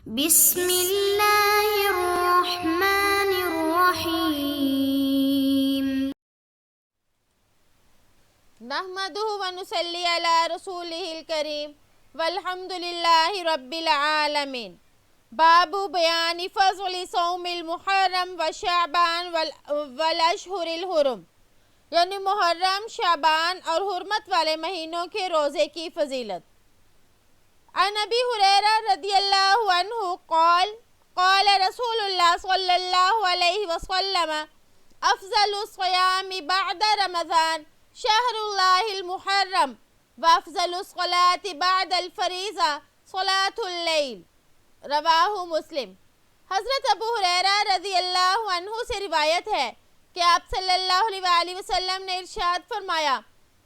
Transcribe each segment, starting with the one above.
بسم اللہ الرحمن الرحیم نحمدہ ونصلی علی رسولہ الکریم والحمد للہ رب العالمین۔ باب بیان فضل صوم المحرم و شعبان والاشہر الحرم، یعنی محرم، شعبان اور حرمت والے مہینوں کے روزے کی فضیلت۔ عن ابی ہریرہ رضی اللہ عنہ قال قال رسول اللہ صلی اللہ علیہ وسلم افضل الصیام بعد رمضان شہر اللہ المحرم وافضل الصلاة بعد الفریضہ صلاة اللیل، رواہ مسلم۔ حضرت ابو ہریرہ رضی اللہ عنہ سے روایت ہے کہ آپ صلی اللہ علیہ وسلم نے ارشاد فرمایا،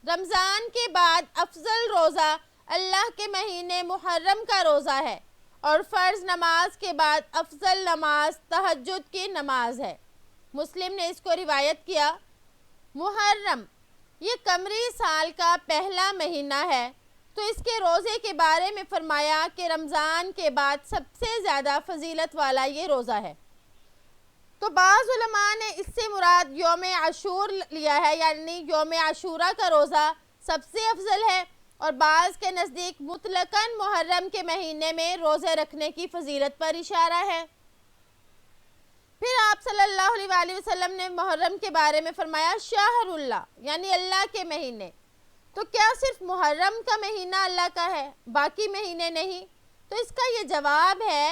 رمضان کے بعد افضل روزہ اللہ کے مہینے محرم کا روزہ ہے، اور فرض نماز کے بعد افضل نماز تہجد کی نماز ہے۔ مسلم نے اس کو روایت کیا۔ محرم یہ قمری سال کا پہلا مہینہ ہے، تو اس کے روزے کے بارے میں فرمایا کہ رمضان کے بعد سب سے زیادہ فضیلت والا یہ روزہ ہے۔ تو بعض علماء نے اس سے مراد یوم عاشور لیا ہے، یعنی یوم عاشورہ کا روزہ سب سے افضل ہے، اور بعض کے نزدیک مطلقاً محرم کے مہینے میں روزے رکھنے کی فضیلت پر اشارہ ہے۔ پھر آپ صلی اللہ علیہ وسلم نے محرم کے بارے میں فرمایا شہر اللہ، یعنی اللہ کے مہینے۔ تو کیا صرف محرم کا مہینہ اللہ کا ہے، باقی مہینے نہیں؟ تو اس کا یہ جواب ہے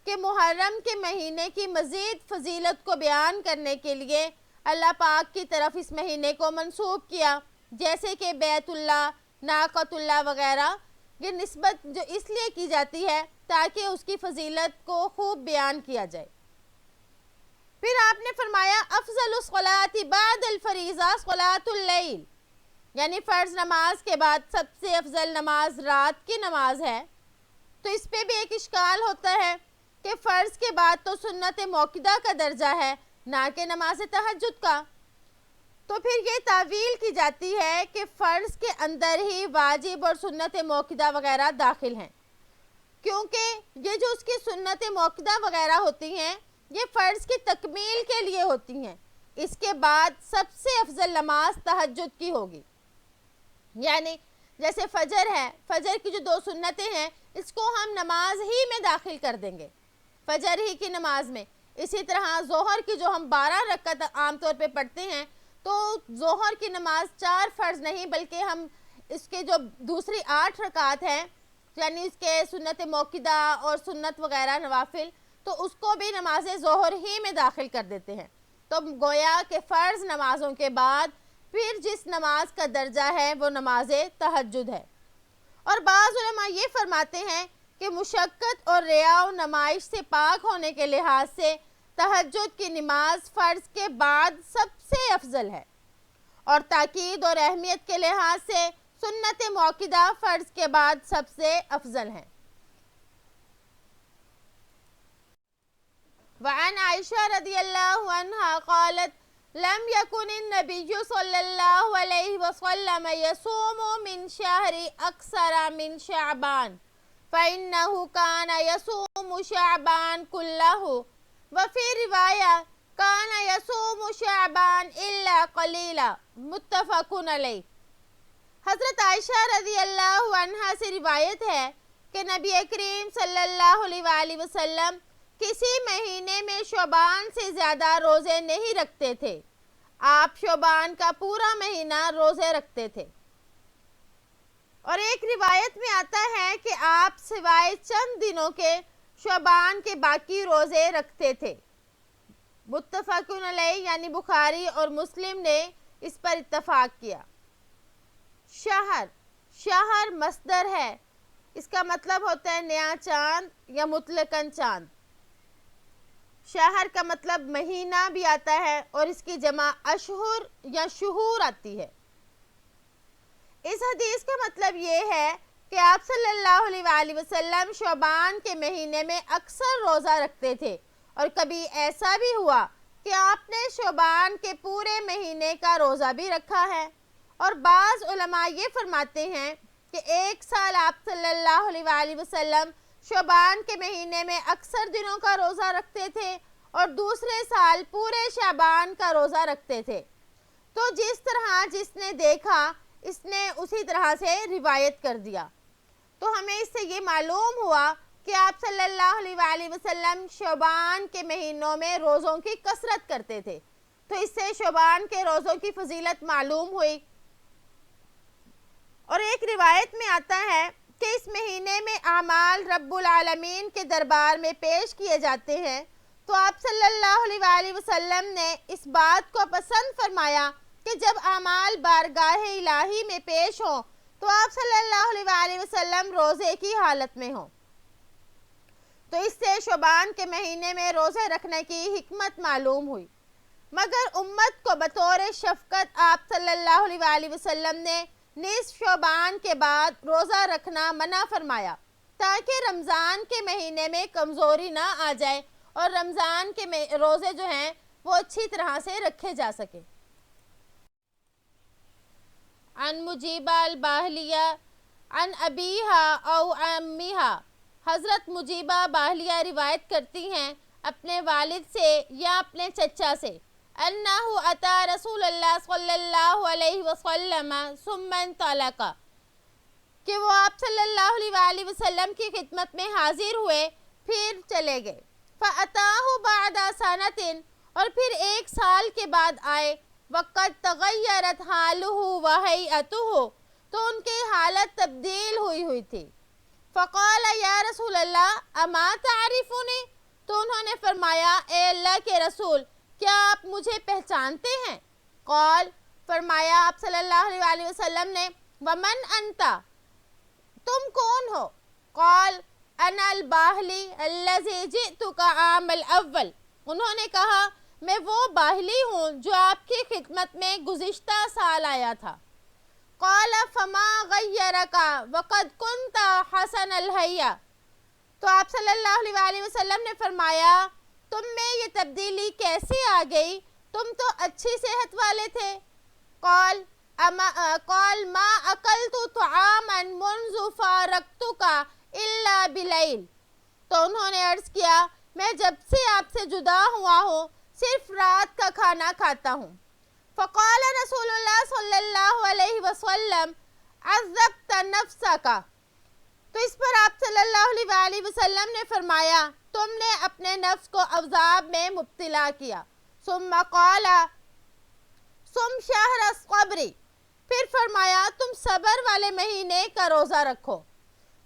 کہ محرم کے مہینے کی مزید فضیلت کو بیان کرنے کے لیے اللہ پاک کی طرف اس مہینے کو منسوب کیا، جیسے کہ بیت اللہ، ناقۃ اللہ وغیرہ۔ یہ نسبت جو اس لیے کی جاتی ہے تاکہ اس کی فضیلت کو خوب بیان کیا جائے۔ پھر آپ نے فرمایا افضل الصلاۃ بعد الفریضہ صلاۃ اللیل، یعنی فرض نماز کے بعد سب سے افضل نماز رات کی نماز ہے۔ تو اس پہ بھی ایک اشکال ہوتا ہے کہ فرض کے بعد تو سنت موقدہ کا درجہ ہے، نہ کہ نماز تہجد کا۔ تو پھر یہ تعویل کی جاتی ہے کہ فرض کے اندر ہی واجب اور سنت موقدہ وغیرہ داخل ہیں، کیونکہ یہ جو اس کی سنت موقدہ وغیرہ ہوتی ہیں یہ فرض کی تکمیل کے لیے ہوتی ہیں۔ اس کے بعد سب سے افضل نماز تہجد کی ہوگی، یعنی جیسے فجر ہے، فجر کی جو 2 سنتیں ہیں اس کو ہم نماز ہی میں داخل کر دیں گے، فجر ہی کی نماز میں۔ اسی طرح ظہر کی جو ہم 12 رکعت عام طور پہ پڑھتے ہیں، تو ظہر کی نماز 4 فرض نہیں بلکہ ہم اس کے جو دوسری 8 رکعت ہیں، یعنی اس کے سنت موقدہ اور سنت وغیرہ نوافل، تو اس کو بھی نماز ظہر ہی میں داخل کر دیتے ہیں۔ تو گویا کہ فرض نمازوں کے بعد پھر جس نماز کا درجہ ہے وہ نماز تہجد ہے۔ اور بعض علماء یہ فرماتے ہیں کہ مشقت اور ریا و نمائش سے پاک ہونے کے لحاظ سے تہجد کی نماز فرض کے بعد سب سے افضل ہے، اور تاکید اور اہمیت کے لحاظ سے سنت موقدہ فرض کے بعد سب سے افضل ہیں۔ وعن عائشہ رضی اللہ عنہا قالت لم يكن النبي صلی اللہ علیہ وسلم يصوم من شهر اکثر من شعبان فإنه كان يصوم شعبان كله وفي رواية كان يصوم شعبان إلا قليلا، متفق علیہ۔ حضرت عائشہ رضی اللہ عنہا سے روایت ہے کہ نبی کریم صلی اللہ علیہ وسلم کسی مہینے میں شعبان سے زیادہ روزے نہیں رکھتے تھے، آپ شعبان کا پورا مہینہ روزے رکھتے تھے۔ اور ایک روایت میں آتا ہے کہ آپ سوائے چند دنوں کے شعبان کے باقی روزے رکھتے تھے، متفق علیہ، یعنی بخاری اور مسلم نے اس پر اتفاق کیا۔ شہر مصدر ہے، اس کا مطلب ہوتا ہے نیا چاند یا مطلقاً چاند۔ شہر کا مطلب مہینہ بھی آتا ہے، اور اس کی جمع اشہر یا شہور آتی ہے۔ اس حدیث کا مطلب یہ ہے کہ آپ صلی اللہ علیہ وسلم شعبان کے مہینے میں اکثر روزہ رکھتے تھے، اور کبھی ایسا بھی ہوا کہ آپ نے شعبان کے پورے مہینے کا روزہ بھی رکھا ہے۔ اور بعض علماء یہ فرماتے ہیں کہ ایک سال آپ صلی اللہ علیہ وسلم شعبان کے مہینے میں اکثر دنوں کا روزہ رکھتے تھے اور دوسرے سال پورے شعبان کا روزہ رکھتے تھے۔ تو جس طرح جس نے دیکھا اس نے اسی طرح سے روایت کر دیا۔ تو ہمیں اس سے یہ معلوم ہوا کہ آپ صلی اللہ علیہ وآلہ وسلم شعبان کے مہینوں میں روزوں کی کثرت کرتے تھے۔ تو اس سے شعبان کے روزوں کی فضیلت معلوم ہوئی۔ اور ایک روایت میں آتا ہے کہ اس مہینے میں اعمال رب العالمین کے دربار میں پیش کیے جاتے ہیں۔ تو آپ صلی اللہ علیہ وآلہ وسلم نے اس بات کو پسند فرمایا کہ جب اعمال بارگاہ الہی میں پیش ہوں تو آپ صلی اللہ علیہ وآلہ وسلم روزے کی حالت میں ہوں۔ تو اس سے شعبان کے مہینے میں روزے رکھنے کی حکمت معلوم ہوئی۔ مگر امت کو بطور شفقت آپ صلی اللہ علیہ وآلہ وسلم نے نصف شعبان کے بعد روزہ رکھنا منع فرمایا تاکہ رمضان کے مہینے میں کمزوری نہ آ جائے اور رمضان کے روزے جو ہیں وہ اچھی طرح سے رکھے جا سکے۔ عن مجیبہ الباہلیہ عن ابیہا او امیہا، حضرت مجیبہ باہلیہ روایت کرتی ہیں اپنے والد سے یا اپنے چچا سے، انہو اتا رسول اللہ صلی اللہ علیہ وسلم ثم انطلق، کہ وہ آپ صلی اللہ علیہ وآلہ وسلم کی خدمت میں حاضر ہوئے پھر چلے گئے۔ فَأَتَاهُ بَعْدَ سَنَةٍ، اور پھر ایک سال کے بعد آئے۔ وَقَدْ تَغَيَّرَتْ حَالُهُ وَهَيْئَتُهُ، تو ان کی حالت تبدیل ہوئی تھی۔ فَقَالَ يَا رَسُولَ اللَّهِ أَمَا تَعْرِفُنِي، تو انہوں نے فرمایا اے اللہ کے رسول کیا آپ مجھے پہچانتے ہیں؟ قال، فرمایا آپ صلی اللہ علیہ وآلہ وسلم نے وَمَنْ أَنْتَ، تم کون ہو؟ قال انا الباہلی الذی جئتک عام الاول، انہوں نے کہا میں وہ باہلی ہوں جو آپ کی خدمت میں گزشتہ سال آیا تھا۔ قال فما غیرک وقد کنت حسن الحیہ، تو آپ صلی اللہ علیہ وآلہ وسلم نے فرمایا تم میں یہ تبدیلی کیسے آ گئی؟ تم تو اچھی صحت والے تھے۔ قال ما اکلت طعاما منذ فارقتک الا بلیل، تو انہوں نے عرض کیا میں جب سے آپ سے جدا ہوا ہوں صرف رات کا کھانا کھاتا ہوں۔ فقال رسول اللہ صلی اللہ علیہ وسلم عذبت نفسک، تو اس پر آپ صلی اللہ علیہ وآلہ وسلم نے فرمایا تم نے اپنے نفس کو عذاب میں مبتلا کیا۔ ثم قال صم شہر الصبر، پھر فرمایا تم صبر والے مہینے کا روزہ رکھو۔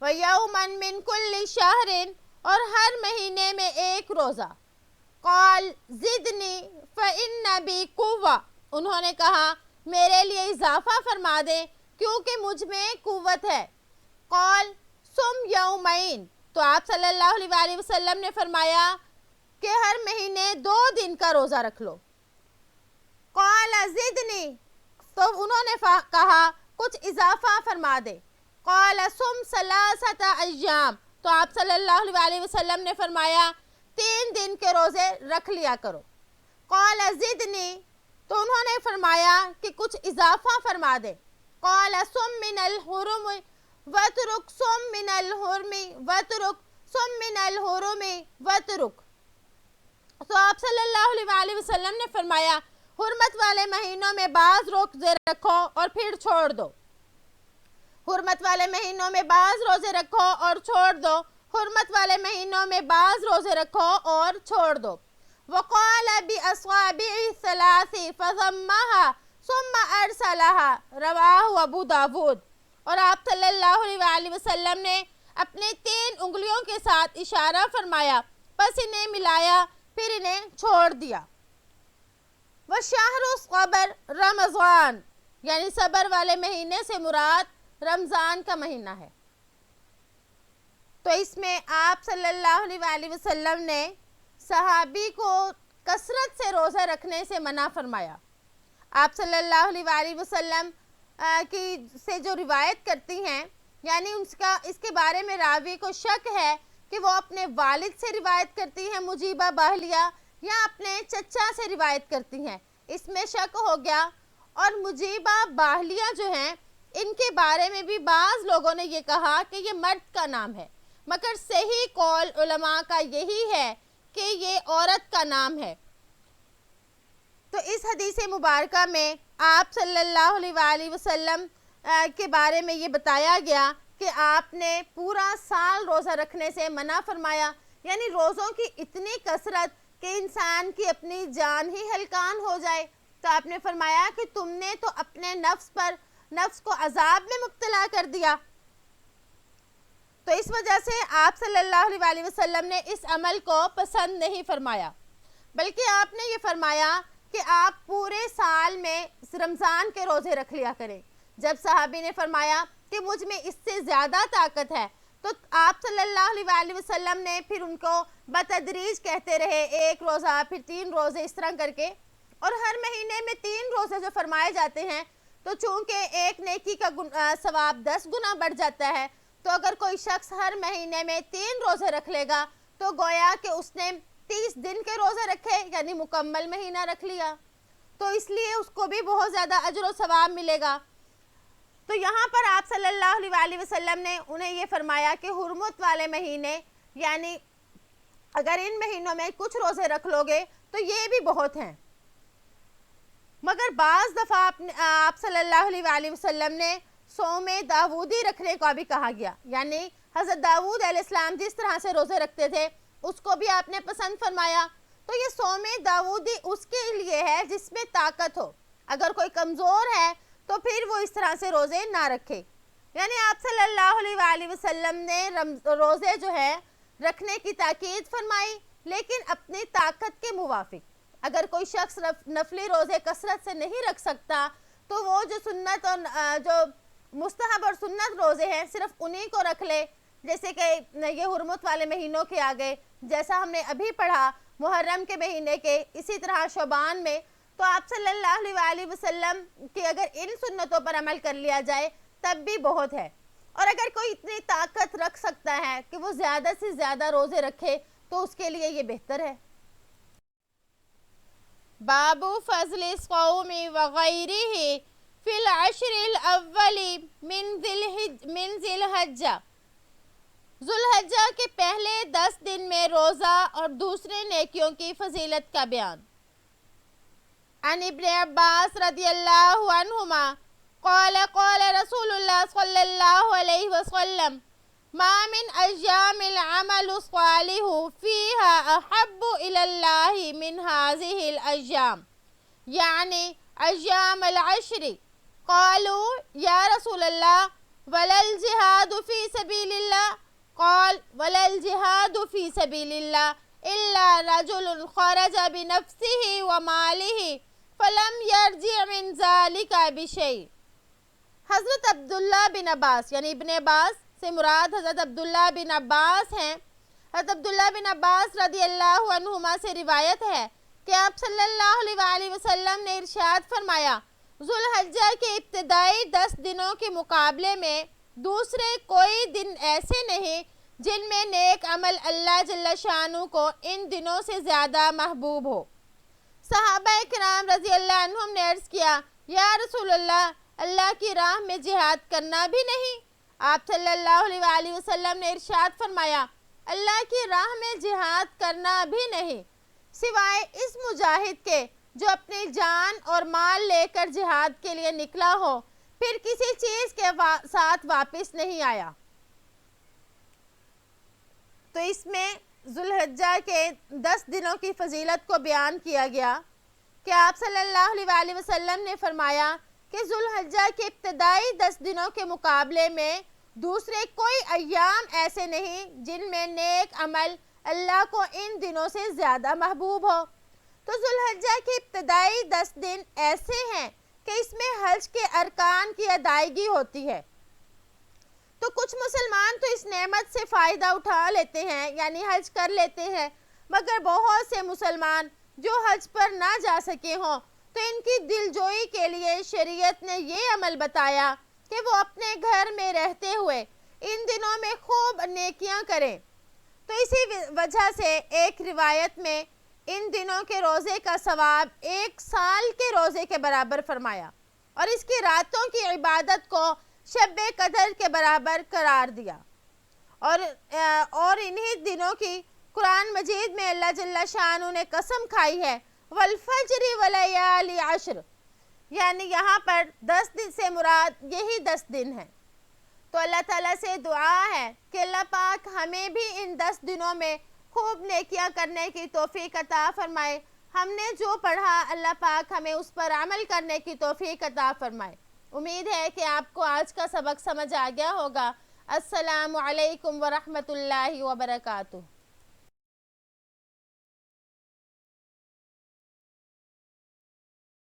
وَيَوْمًا مِّن كُلِّ شَهْرٍ، اور ہر مہینے میں ایک روزہ۔ قال زدنی فإن بی قوة، انہوں نے کہا میرے لیے اضافہ فرما دیں کیونکہ مجھ میں قوت ہے۔ قال صم یومین، تو آپ صلی اللہ علیہ وآلہ وسلم نے فرمایا کہ ہر مہینے 2 دن کا روزہ رکھ لو۔ قال زدنی، تو انہوں نے کہا کچھ اضافہ فرما دے۔ قال صم 3 ایام، تو آپ صلی اللہ علیہ وآلہ وسلم نے فرمایا 3 دن کے روزے رکھ لیا کرو۔ قال زدنی، تو انہوں نے فرمایا کہ کچھ اضافہ فرما دے۔ قال صم من الحرم واترک صم من الحرم واترک صم من الحرم واترک، تو آپ صلی اللہ علیہ وآلہ وسلم نے فرمایا حرمت والے مہینوں میں بعض روزے رکھو اور پھر چھوڑ دو، حرمت والے مہینوں میں بعض روزے رکھو اور چھوڑ دو، حرمت والے مہینوں میں بعض روزے رکھو اور چھوڑ دو۔ وقال بأصابع 3 فضمها ثم ارسلها، رواہ ابو داود، اور آپ صلی اللہ علیہ وآلہ وسلم نے اپنے 3 انگلیوں کے ساتھ اشارہ فرمایا، پس انہیں ملایا پھر انہیں چھوڑ دیا۔ وشہر الصبر رمضان، یعنی صبر والے مہینے سے مراد رمضان کا مہینہ ہے۔ تو اس میں آپ صلی اللہ علیہ وآلہ وسلم نے صحابی کو کثرت سے روزہ رکھنے سے منع فرمایا۔ آپ صلی اللہ علیہ وآلہ وسلم کی سے جو روایت کرتی ہیں، یعنی اس کے بارے میں راوی کو شک ہے کہ وہ اپنے والد سے روایت کرتی ہیں مجیبہ باہلیہ یا اپنے چچا سے روایت کرتی ہیں، اس میں شک ہو گیا۔ اور مجیبہ باہلیہ جو ہیں ان کے بارے میں بھی بعض لوگوں نے یہ کہا کہ یہ مرد کا نام ہے، مگر صحیح قول علماء کا یہی ہے کہ یہ عورت کا نام ہے۔ تو اس حدیث مبارکہ میں آپ صلی اللہ علیہ وآلہ وسلم کے بارے میں یہ بتایا گیا کہ آپ نے پورا سال روزہ رکھنے سے منع فرمایا، یعنی روزوں کی اتنی کثرت کہ انسان کی اپنی جان ہی ہلکان ہو جائے۔ تو آپ نے فرمایا کہ تم نے تو اپنے نفس کو عذاب میں مبتلا کر دیا۔ تو اس وجہ سے آپ صلی اللہ علیہ وآلہ وسلم نے اس عمل کو پسند نہیں فرمایا، بلکہ آپ نے یہ فرمایا کہ آپ پورے سال میں رمضان کے روزے رکھ لیا کریں۔ جب صحابی نے فرمایا کہ مجھ میں اس سے زیادہ طاقت ہے، تو آپ صلی اللہ علیہ وآلہ وسلم نے پھر ان کو بتدریج کہتے رہے، ایک روزہ پھر 3 روزے اس طرح کر کے، اور ہر مہینے میں 3 روزے جو فرمائے جاتے ہیں، تو چونکہ ایک نیکی کا ثواب 10 گنا بڑھ جاتا ہے، تو اگر کوئی شخص ہر مہینے میں 3 روزے رکھ لے گا تو گویا کہ اس نے 30 دن کے روزے رکھے، یعنی مکمل مہینہ رکھ لیا، تو اس لیے اس کو بھی بہت زیادہ اجر و ثواب ملے گا۔ تو یہاں پر آپ صلی اللہ علیہ وآلہ وسلم نے انہیں یہ فرمایا کہ حرمت والے مہینے، یعنی اگر ان مہینوں میں کچھ روزے رکھ لو گے تو یہ بھی بہت ہیں۔ مگر بعض دفعہ آپ صلی اللہ علیہ وآلہ وسلم نے صوم داودی رکھنے کا بھی کہا گیا، یعنی حضرت داود علیہ السلام جس طرح سے روزے رکھتے تھے اس کو بھی آپ نے پسند فرمایا۔ تو یہ صوم داودی اس کے لیے ہے جس میں طاقت ہو، اگر کوئی کمزور ہے تو پھر وہ اس طرح سے روزے نہ رکھے۔ یعنی آپ صلی اللہ علیہ وآلہ وسلم نے روزے جو ہے رکھنے کی تاکید فرمائی، لیکن اپنی طاقت کے موافق۔ اگر کوئی شخص نفلی روزے کثرت سے نہیں رکھ سکتا تو وہ جو سنت اور جو مستحب اور سنت روزے ہیں صرف انہی کو رکھ لے، جیسے کہ یہ حرمت والے مہینوں کے آگے جیسا ہم نے ابھی پڑھا، محرم کے مہینے کے، اسی طرح شعبان میں۔ تو آپ صلی اللہ علیہ وآلہ وسلم کی اگر ان سنتوں پر عمل کر لیا جائے تب بھی بہت ہے، اور اگر کوئی اتنی طاقت رکھ سکتا ہے کہ وہ زیادہ سے زیادہ روزے رکھے تو اس کے لیے یہ بہتر ہے۔ باب فضل الصوم وغیرہ فی العشر الاول من ذی الحجہ، ذو الحجہ کے پہلے 10 دن میں روزہ اور دوسرے نیکیوں کی فضیلت کا بیان۔ عن ابن عباس رضی اللہ عنہما قال قال رسول اللہ صلی اللہ علیہ وسلم ما من ایام العمل الصالح فیہا احب الی اللہ من هذه الایام، یعنی ایام العشر۔ قالوا یا رسول اللہ ولا الجہاد فی سبیل اللہ؟ قال ولا الجہاد فی سبیل اللہ الا رجل خرج بنفسه وماله فلم یرجع من ذلک بشیء۔ حضرت عبداللہ بن عباس، یعنی ابن عباس سے مراد حضرت عبداللہ بن عباس ہیں۔ حضرت عبداللہ بن عباس رضی اللہ عنہما سے روایت ہے کہ آپ صلی اللہ علیہ وآلہ وسلم نے ارشاد فرمایا، ذو الحجہ کے ابتدائی 10 دنوں کے مقابلے میں دوسرے کوئی دن ایسے نہیں جن میں نیک عمل اللہ جل شانہ کو ان دنوں سے زیادہ محبوب ہو۔ صحابہ کرام رضی اللہ عنہم نے عرض کیا، یا رسول اللہ، اللہ کی راہ میں جہاد کرنا بھی نہیں؟ آپ صلی اللہ علیہ وآلہ وسلم نے ارشاد فرمایا، اللہ کی راہ میں جہاد کرنا بھی نہیں، سوائے اس مجاہد کے جو اپنی جان اور مال لے کر جہاد کے لیے نکلا ہو پھر کسی چیز کے ساتھ واپس نہیں آیا۔ تو اس میں ذو الحجہ کے 10 دنوں کی فضیلت کو بیان کیا گیا کہ آپ صلی اللہ علیہ وآلہ وسلم نے فرمایا کہ ذو الحجہ کے ابتدائی 10 دنوں کے مقابلے میں دوسرے کوئی ایام ایسے نہیں جن میں نیک عمل اللہ کو ان دنوں سے زیادہ محبوب ہو۔ تو ذو الحجہ کے ابتدائی 10 دن ایسے ہیں کہ اس میں حج کے ارکان کی ادائیگی ہوتی ہے۔ تو کچھ مسلمان تو اس نعمت سے فائدہ اٹھا لیتے ہیں، یعنی حج کر لیتے ہیں، مگر بہت سے مسلمان جو حج پر نہ جا سکے ہوں تو ان کی دلجوئی کے لیے شریعت نے یہ عمل بتایا کہ وہ اپنے گھر میں رہتے ہوئے ان دنوں میں خوب نیکیاں کریں۔ تو اسی وجہ سے ایک روایت میں ان دنوں کے روزے کا ثواب 1 سال کے روزے کے برابر فرمایا، اور اس کی راتوں کی عبادت کو شب قدر کے برابر قرار دیا۔ اور انہی دنوں کی قرآن مجید میں اللہ جل شانہ نے قسم کھائی ہے والفجر ولیال عشر، یعنی یہاں پر 10 دن سے مراد یہی 10 دن ہیں۔ تو اللہ تعالیٰ سے دعا ہے کہ اللہ پاک ہمیں بھی ان 10 دنوں میں خوب نیکیاں کرنے کی توفیق عطا فرمائے۔ ہم نے جو پڑھا اللہ پاک ہمیں اس پر عمل کرنے کی توفیق عطا فرمائے۔ امید ہے کہ آپ کو آج کا سبق سمجھ آ گیا ہوگا۔ السلام علیکم ورحمۃ اللہ وبرکاتہ۔